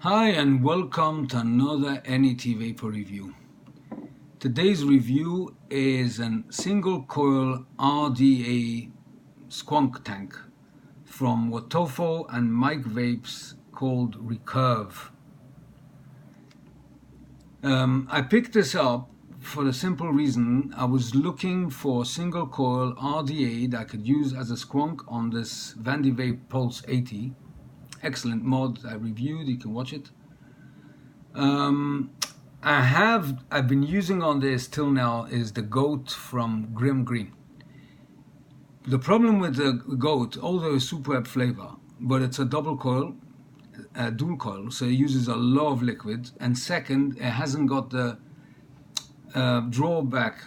Hi and welcome to another NET Vapor review. Today's review is a single coil RDA squonk tank from Wotofo and Mike Vapes called Recurve. I picked this up for the simple reason I was looking for a single coil RDA that I could use as a squonk on this Vandy Vape Pulse 80. Excellent mod, I reviewed, you can watch it. I've been using on this till now is the goat from Grim Green. The problem with the goat, although it's superb flavor, but it's a double coil, a dual coil, so it uses a lot of liquid, and second, it hasn't got the drawback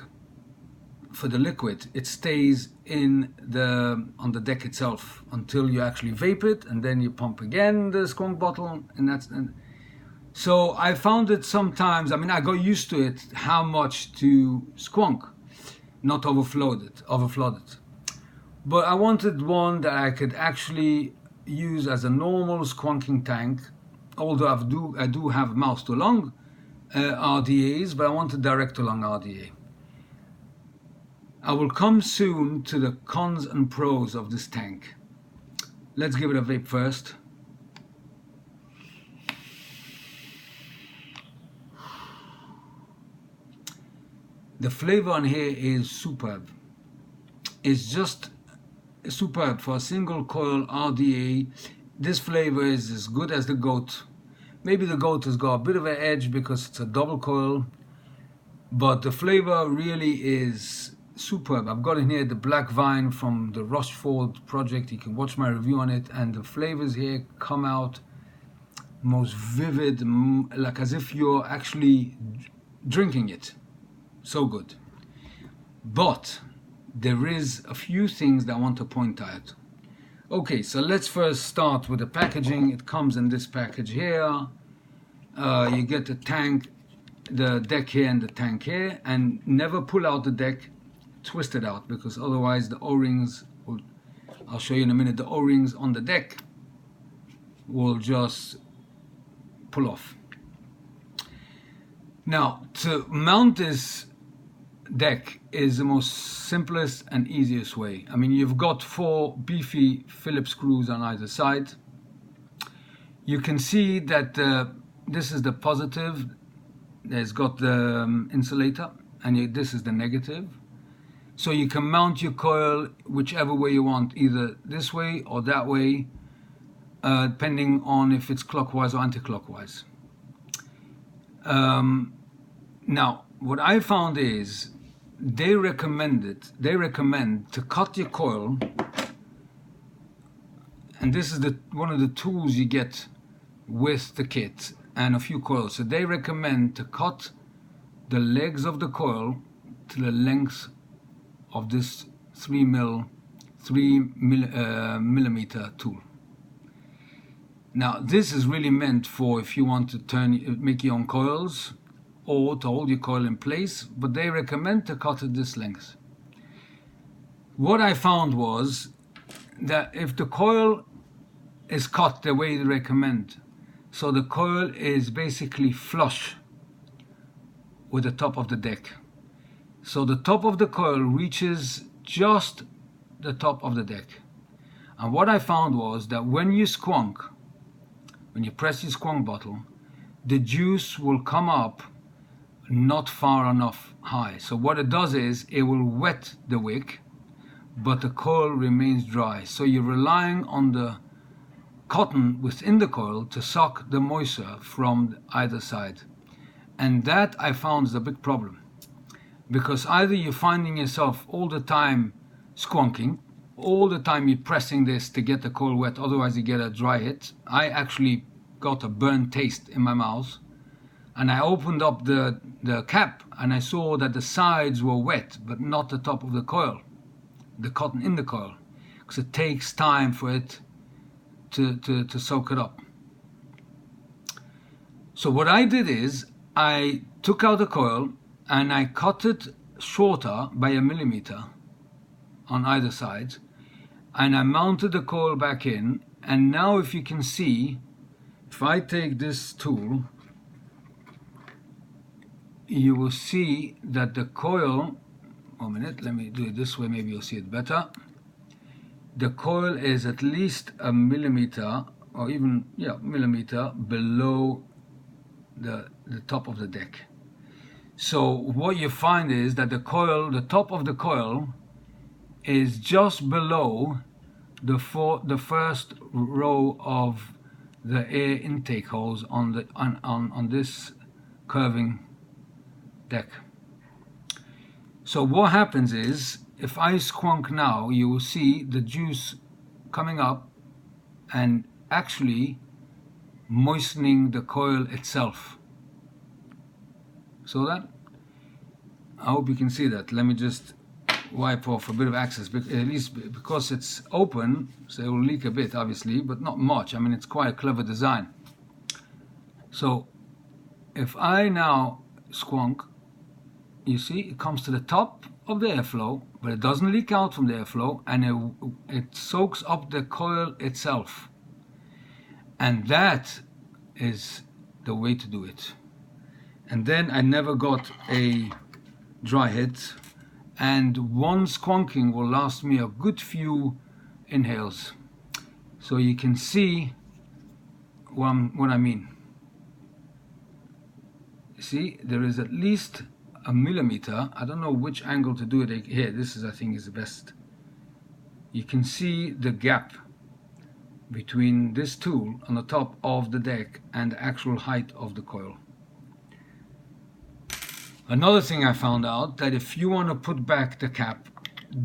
for the liquid. It stays on the deck itself until you actually vape it, and then you pump again the squonk bottle, so I found it sometimes, I got used to it, how much to squonk, not overflood it. But I wanted one that I could actually use as a normal squonking tank, although I do have mouse to lung RDAs, but I wanted direct to lung RDA. I will come soon to the cons and pros of this tank. Let's give it a vape first. The flavor on here is superb. It's just superb for a single coil RDA. This flavor is as good as the goat. Maybe the goat has got a bit of an edge because it's a double coil, but the flavor really is superb. I've got in here the black vine from the Rochefort project. You can watch my review on it, and the flavors here come out most vivid, like as if you're actually drinking it. So good. But there is a few things that I want to point out. Okay, so let's first start with the packaging. It comes in this package here. You get the tank, the deck here and the tank here, and never pull out the deck, twist it out, because otherwise the O-rings will, I'll show you in a minute, the O-rings on the deck will just pull off. Now, to mount this deck is the most simplest and easiest way. You've got 4 beefy Phillips screws on either side. You can see that this is the positive. It's got the insulator, and this is the negative. So you can mount your coil whichever way you want, either this way or that way, depending on if it's clockwise or anti-clockwise. Now, what I found is they recommend to cut your coil, and this is one of the tools you get with the kit and a few coils. So they recommend to cut the legs of the coil to the length of this 3 millimeter tool. Now, this is really meant for if you want to make your own coils or to hold your coil in place, but they recommend to cut it this length. What I found was that if the coil is cut the way they recommend, so the coil is basically flush with the top of the deck. So the top of the coil reaches just the top of the deck. And what I found was that when you squonk, when you press your squonk bottle, the juice will come up not far enough high. So what it does is it will wet the wick, but the coil remains dry. So you're relying on the cotton within the coil to suck the moisture from either side. And that I found is a big problem, because either you're finding yourself all the time squonking, all the time you're pressing this to get the coil wet, otherwise you get a dry hit. I actually got a burnt taste in my mouth, and I opened up the cap and I saw that the sides were wet, but not the top of the coil, the cotton in the coil, because it takes time for it to soak it up. So what I did is I took out the coil and I cut it shorter by 1 millimeter on either side, and I mounted the coil back in, and now if you can see, if I take this tool, you will see that the coil, 1 minute, let me do it this way, maybe you'll see it better. The coil is at least a millimeter, or even, yeah, millimeter below the top of the deck. So what you find is that the coil, the top of the coil is just below the first row of the air intake holes on this curving deck. So what happens is, if I squonk now, you will see the juice coming up and actually moistening the coil itself. So that, I hope you can see that. Let me just wipe off a bit of excess, at least because it's open, so it will leak a bit obviously, but not much. I mean, it's quite a clever design. So if I now squonk, you see it comes to the top of the airflow, but it doesn't leak out from the airflow, and it soaks up the coil itself. And that is the way to do it. And then I never got a dry hit, and one squonking will last me a good few inhales. So you can see what I mean. See, there is at least a millimeter. I don't know which angle to do it here. This is, I think, is the best. You can see the gap between this tool on the top of the deck and the actual height of the coil. Another thing I found out, that if you want to put back the cap,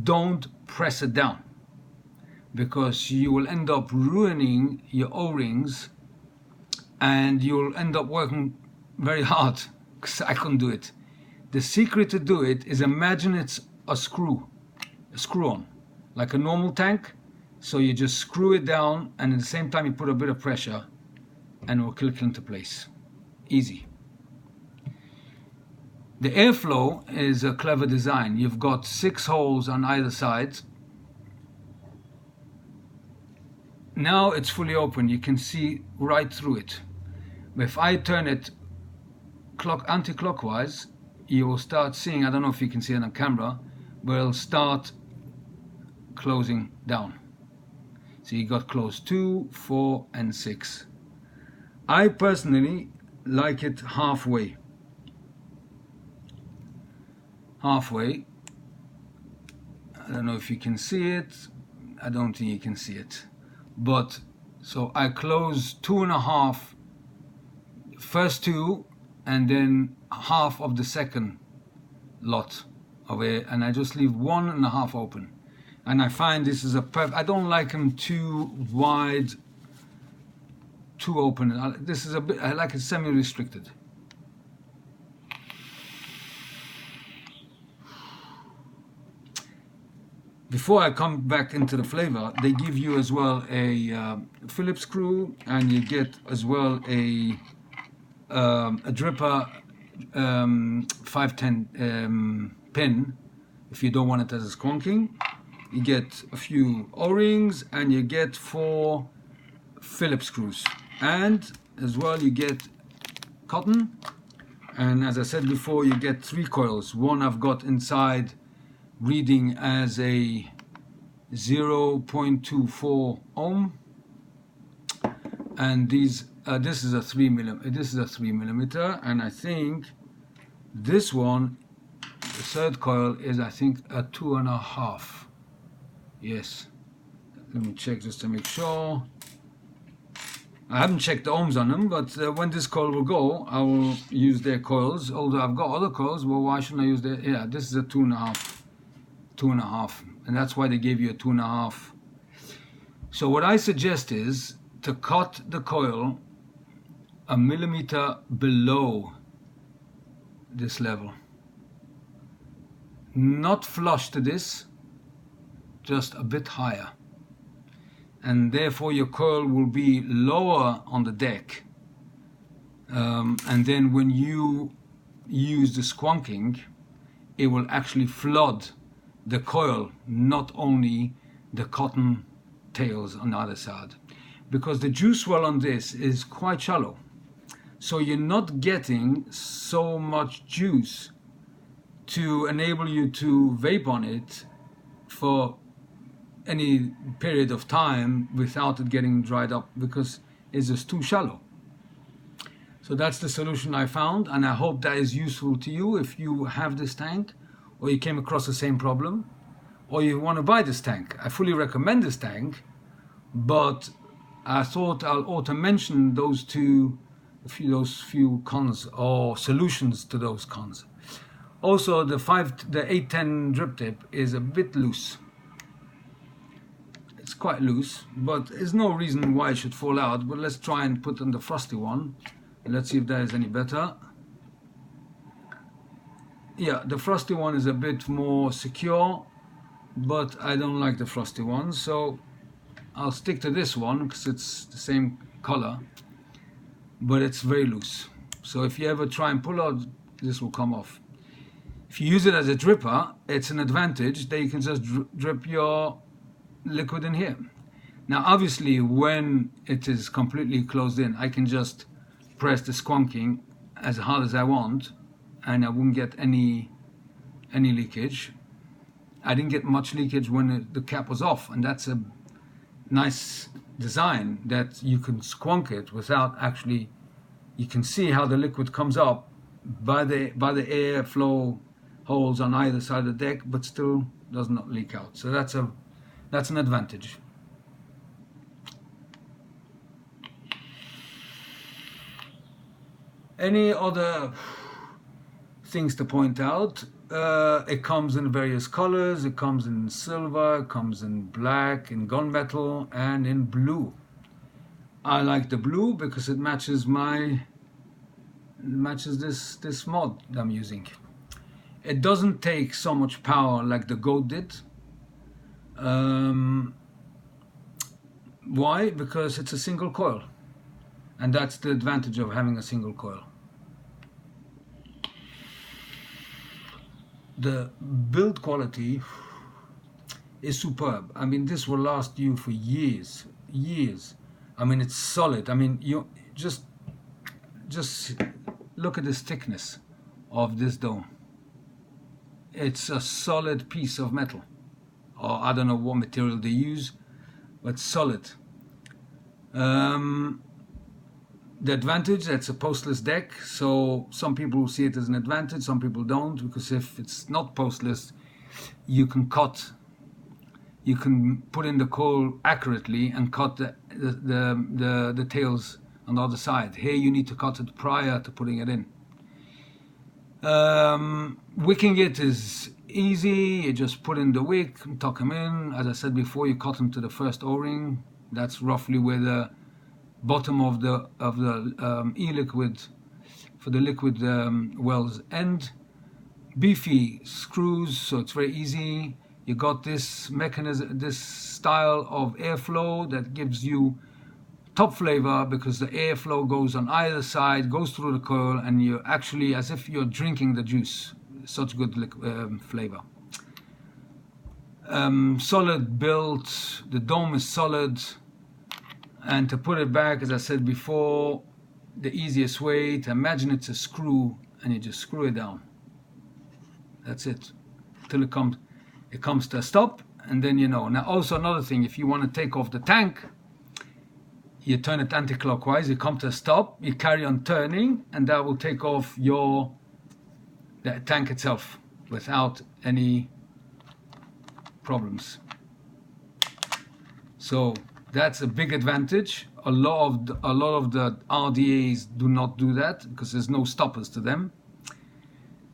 don't press it down, because you will end up ruining your O-rings and you'll end up working very hard, because I couldn't do it. The secret to do it is, imagine it's a screw on, like a normal tank. So you just screw it down, and at the same time you put a bit of pressure and it will click into place. Easy. The airflow is a clever design. You've got 6 holes on either side. Now it's fully open. You can see right through it. But if I turn it anti-clockwise, you will start seeing, I don't know if you can see it on camera, but it'll start closing down. So you got close 2, 4, and 6. I personally like it halfway. Halfway. I don't know if you can see it. I don't think you can see it. But so I close 2.5, first 2, and then half of the second lot of air, and I just leave 1.5 open. And I find this is a perfect. I don't like them too wide, too open. This is a bit. I like it semi-restricted. Before I come back into the flavor, they give you as well a Phillips screw, and you get as well a dripper 510 pin if you don't want it as a squonking. You get a few O-rings, and you get 4 Phillips screws, and as well you get cotton, and as I said before, you get 3 coils. One I've got inside reading as a 0.24 ohm, and these this is a 3 millimeter, and I think this one, the third coil, is I think a 2.5. Yes, let me check just to make sure. I haven't checked the ohms on them, but when this coil will go, I will use their coils. Although I've got other coils, well, why shouldn't I use their? Yeah, this is a 2.5, and that's why they gave you a 2.5. So what I suggest is to cut the coil a millimeter below this level, not flush to this, just a bit higher, and therefore your coil will be lower on the deck, and then when you use the squonking, it will actually flood the coil, not only the cotton tails on the other side. because the juice well on this is quite shallow. So you're not getting so much juice to enable you to vape on it for any period of time without it getting dried up, because it's just too shallow. So that's the solution I found, and I hope that is useful to you if you have this tank, or you came across the same problem, or you want to buy this tank. I fully recommend this tank, but I thought I'll also mention those few cons or solutions to those cons. Also, the 810 drip tip is a bit loose. It's quite loose, but there's no reason why it should fall out. But let's try and put on the frosty one. Let's see if that is any better. Yeah, the frosty one is a bit more secure, but I don't like the frosty one, so I'll stick to this one because it's the same color, but it's very loose. So if you ever try and pull out, this will come off. If you use it as a dripper, it's an advantage that you can just drip your liquid in here. Now obviously when it is completely closed in, I can just press the squonking as hard as I want and I won't get any leakage. I didn't get much leakage when the cap was off, and that's a nice design that you can squonk it without actually, you can see how the liquid comes up by the airflow holes on either side of the deck, but still does not leak out. So that's an advantage. Any other things to point out? It comes in various colors. It comes in silver, it comes in black, in gunmetal, and in blue. I like the blue because it matches this mod I'm using. It doesn't take so much power like the Goat did. Why? Because it's a single coil, and that's the advantage of having a single coil. The build quality is superb. I mean, this will last you for years. I mean, it's solid. I mean, you just look at this thickness of this dome. It's a solid piece of metal, or I don't know what material they use, but solid. The advantage, that's a postless deck, so some people see it as an advantage, some people don't, because if it's not postless, you can put in the coil accurately and cut the tails on the other side. Here you need to cut it prior to putting it in. Wicking it is easy. You just put in the wick, tuck them in. As I said before, you cut them to the first O-ring. That's roughly where the bottom of the e-liquid for the liquid wells end. Beefy screws, so it's very easy. You got this mechanism, this style of airflow that gives you top flavor, because the airflow goes on either side, goes through the coil, and you're actually as if you're drinking the juice. Such good flavor. Solid build. The dome is solid. And to put it back, as I said before, the easiest way to imagine it's a screw, and you just screw it down. That's it, till it comes to a stop, and then you know. Now also another thing, if you want to take off the tank, you turn it anti-clockwise, you come to a stop, you carry on turning, and that will take off the tank itself without any problems. So that's a big advantage. A lot of the RDAs do not do that because there's no stoppers to them.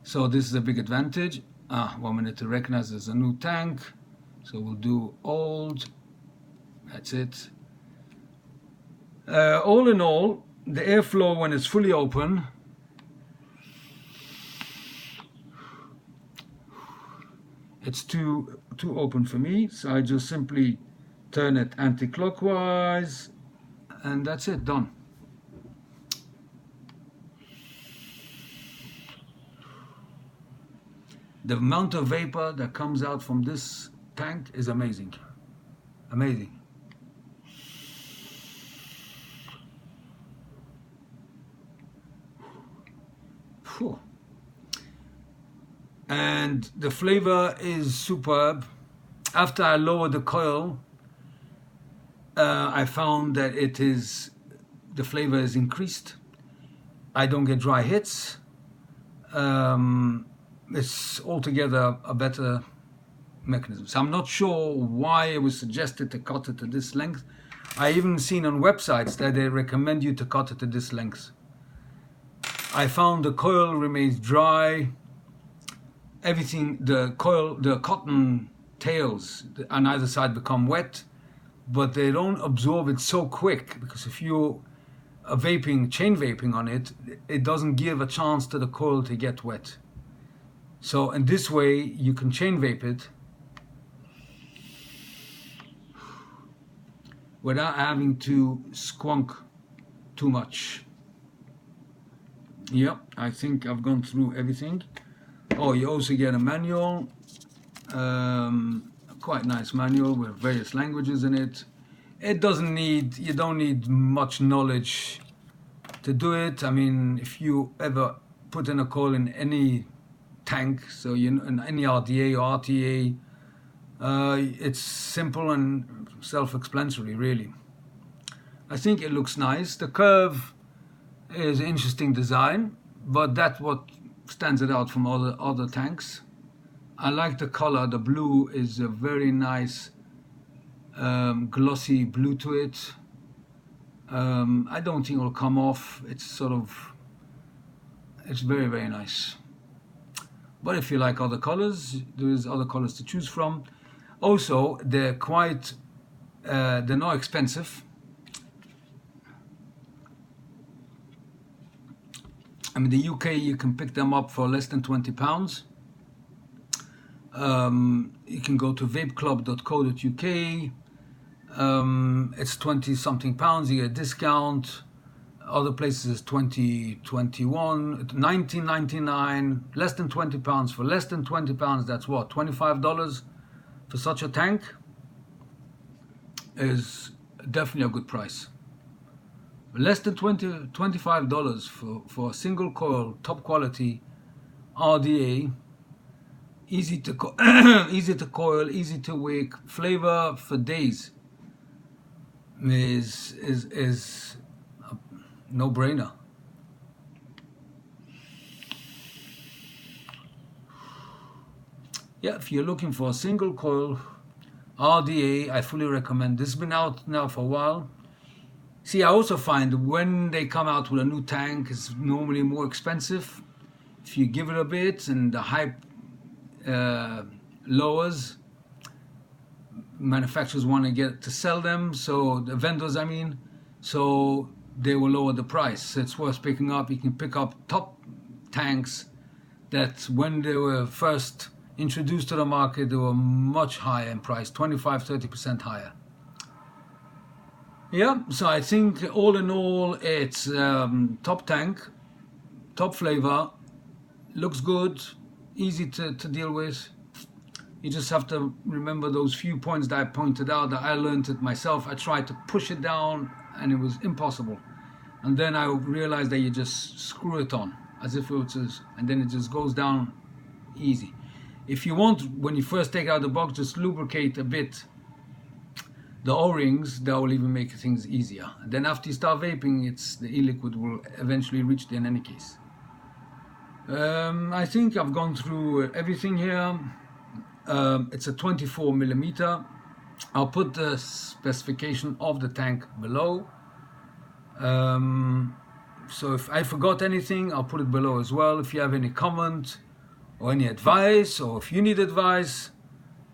So this is a big advantage. 1 minute to recognize there's a new tank. So we'll do old. That's it. All in all, the airflow when it's fully open, it's too open for me. So I just simply turn it anti-clockwise, and that's it, done. The amount of vapor that comes out from this tank is amazing. Amazing. Whew. And the flavor is superb. After I lowered the coil, I found that the flavor is increased. I don't get dry hits. It's altogether a better mechanism. So I'm not sure why it was suggested to cut it to this length. I even seen on websites that they recommend you to cut it to this length. I found the coil remains dry. Everything, the cotton tails on either side become wet, but they don't absorb it so quick, because if you are chain vaping on it, it doesn't give a chance to the coil to get wet. So in this way you can chain vape it without having to squonk too much. Yep, I think I've gone through everything. Oh, you also get a manual, quite nice manual with various languages in it. You don't need much knowledge to do it. I mean, if you ever put in a coil in any tank, so in any RDA or RTA, it's simple and self-explanatory, really. I think it looks nice. The curve is an interesting design, but that's what stands it out from other tanks. I like the color. The blue is a very nice glossy blue to it. I don't think it'll come off. It's very, very nice. But if you like other colors, there is other colors to choose from. Also, they're not expensive. I mean, the UK, you can pick them up for less than £20. You can go to vapeclub.co.uk. It's 20 something pounds, you get a discount. Other places is 20, 21, 19.99, less than £20. For less than £20, that's what, $25 for such a tank? Is definitely a good price. Less than $25 for a single coil, top quality RDA, easy to coil, easy to wick, flavor for days, is a no-brainer. Yeah, if you're looking for a single coil RDA, I fully recommend. This has been out now for a while. See, I also find when they come out with a new tank, it's normally more expensive. If you give it a bit and the hype lowers, manufacturers want to get to sell them, so the vendors, I mean, so they will lower the price. It's worth picking up. You can pick up top tanks that when they were first introduced to the market, they were much higher in price, 25-30% higher. Yeah, so I think all in all, it's top tank, top flavor, looks good, easy to deal with. You just have to remember those few points that I pointed out, that I learned it myself. I tried to push it down and it was impossible. And then I realized that you just screw it on as if it was, and then it just goes down easy. If you want, when you first take out the box, just lubricate a bit the O-rings. That will even make things easier. And then after you start vaping, the e-liquid will eventually reach there in any case. I think I've gone through everything here. It's a 24mm. I'll put the specification of the tank below. So if I forgot anything, I'll put it below as well. If you have any comment or any advice, or if you need advice,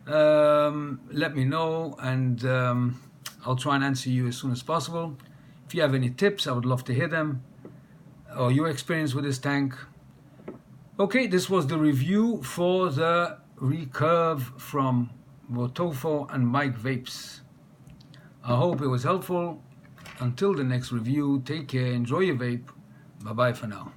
let me know, and I'll try and answer you as soon as possible. If you have any tips, I would love to hear them, or your experience with this tank. Okay, this was the review for the Recurve from Wotofo and Mike Vapes. I hope it was helpful. Until the next review, take care, enjoy your vape. Bye bye for now.